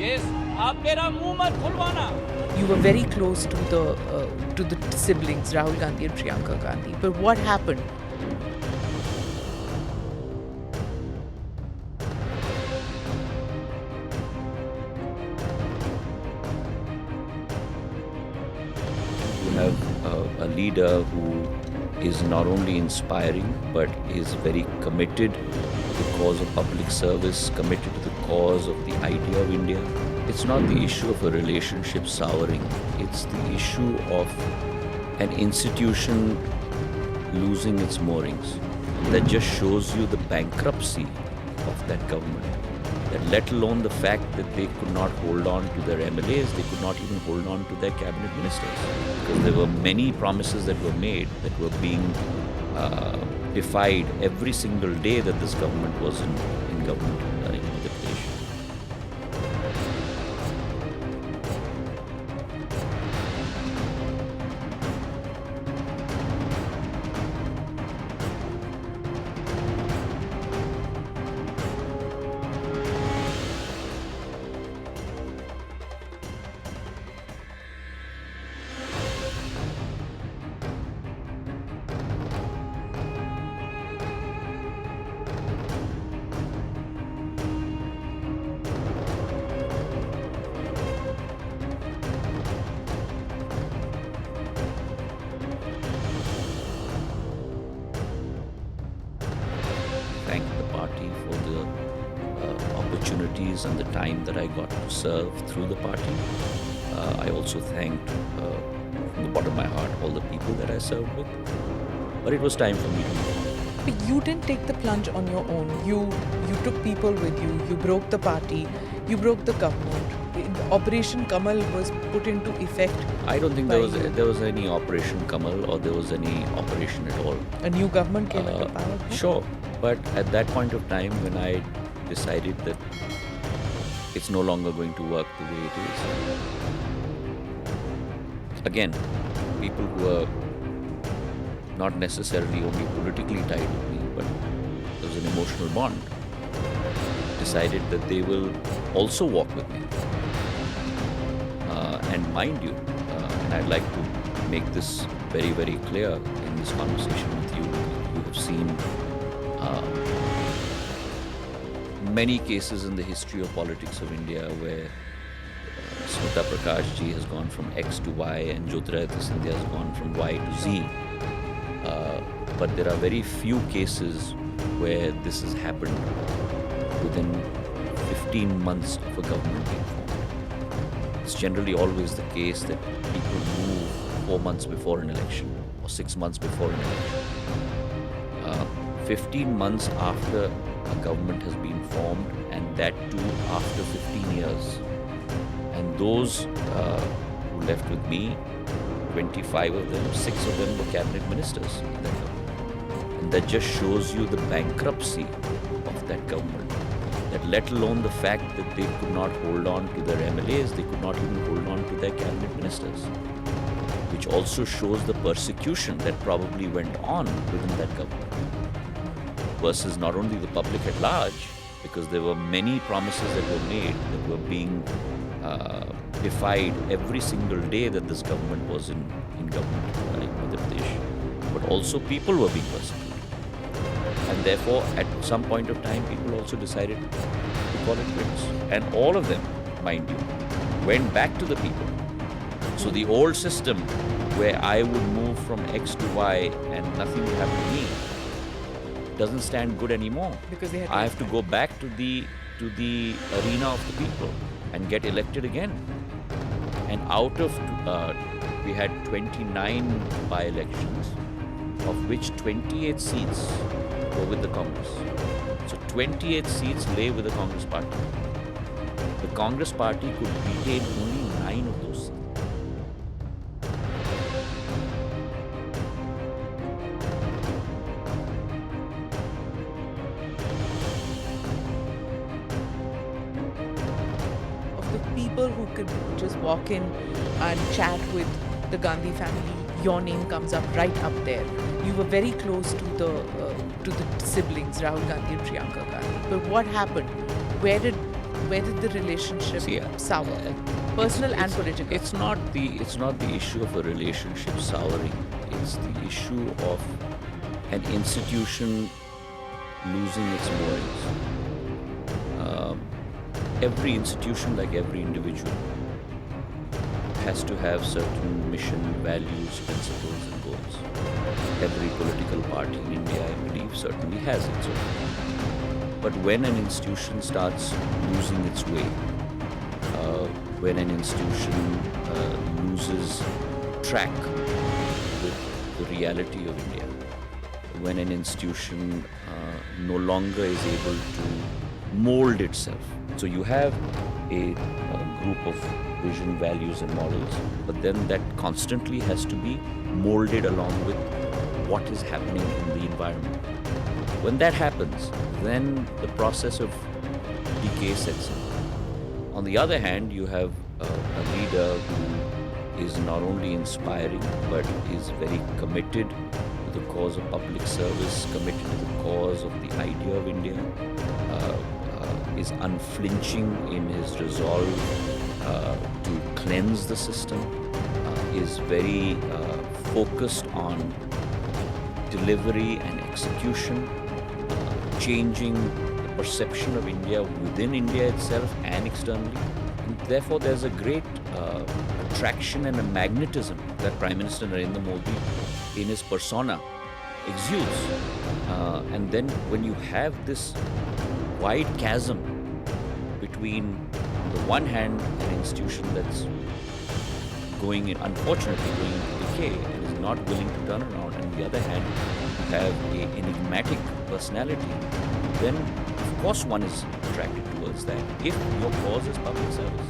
Yes, आप मेरा मुंह मत खुलवाना. You were very close to the siblings, Rahul Gandhi and Priyanka Gandhi. But what happened? You have a leader who is not only inspiring but is very committed to the cause of public service, committed to the cause of the idea of India. It's not the issue of a relationship souring, it's the issue of an institution losing its moorings. That just shows you the bankruptcy of that government. That let alone the fact that they could not hold on to their MLAs, they could not even hold on to their cabinet ministers. Because there were many promises that were made that were being defied every single day that this government was in government in Madhya Pradesh. Thank the party for the opportunities and the time that I got to serve through the party. I also thanked from the bottom of my heart all the people that I served with. But it was time for me to move on. But you didn't take the plunge on your own. You took people with you. You broke the party. You broke the government. Operation Kamal was put into effect. I don't think by there was any Operation Kamal or there was any operation at all. a new government came into power. no? Sure, but at that point of time when I decided that it's no longer going to work the way it is, again, people who are not necessarily only politically tied with me, but there was an emotional bond, decided that they will also walk with me. And mind you, and I'd like to make this very, very clear in this conversation with you, you have seen many cases in the history of politics of India where Smita Prakash ji has gone from X to Y and Jyotiraditya Scindia has gone from Y to Z. But there are very few cases where this has happened within 15 months of a government being formed. It's generally always the case that people move 4 months before an election or 6 months before an election. 15 months after a government has been formed, and that too after 15 years. And those who left with me, 25 of them, 6 of them were cabinet ministers in that government. And that just shows you the bankruptcy of that government. That let alone the fact that they could not hold on to their MLAs, they could not even hold on to their cabinet ministers. Which also shows the persecution that probably went on within that government. Versus not only the public at large, because there were many promises that were made that were being defied every single day that this government was in government in Madhya Pradesh. But also people were being persecuted. And therefore, at some point of time, people also decided to call it quits. And all of them, mind you, went back to the people. So the old system where I would move from X to Y and nothing would happen to me doesn't stand good anymore. Because they had I have to go back to the arena of the people and get elected again. And out of we had 29 by-elections, of which 28 seats were with the Congress. So 28 seats lay with the Congress party. The Congress party could retain only 9 of those seats. Of the people who could just walk in and chat with the Gandhi family, your name comes up right up there. You were very close to the siblings, Rahul Gandhi and Priyanka Gandhi. But what happened? Where did where did the relationship See, sour? Personal and political. It's not the issue of a relationship souring. It's the issue of an institution losing its moorings. Every institution, like every individual, has to have certain mission, values, principles, and goals. Every political party in India, I believe, certainly has its own. But when an institution starts losing its way, when an institution loses track with the reality of India, when an institution no longer is able to mold itself. So you have a group of vision, values, and models, but then that constantly has to be molded along with what is happening in the environment. When that happens, then the process of decay sets in. On the other hand, you have a leader who is not only inspiring, but is very committed to the cause of public service, committed to the cause of the idea of India, is unflinching in his resolve to cleanse the system, is very focused on delivery and execution, changing the perception of India within India itself and externally. And therefore, there's a great attraction and a magnetism that Prime Minister Narendra Modi, in his persona, exudes. And then when you have this wide chasm between, on the one hand, an institution that's unfortunately going into decay and is not willing to turn around, and on the other hand, you have an enigmatic personality, then of course one is attracted towards that if your cause is public service.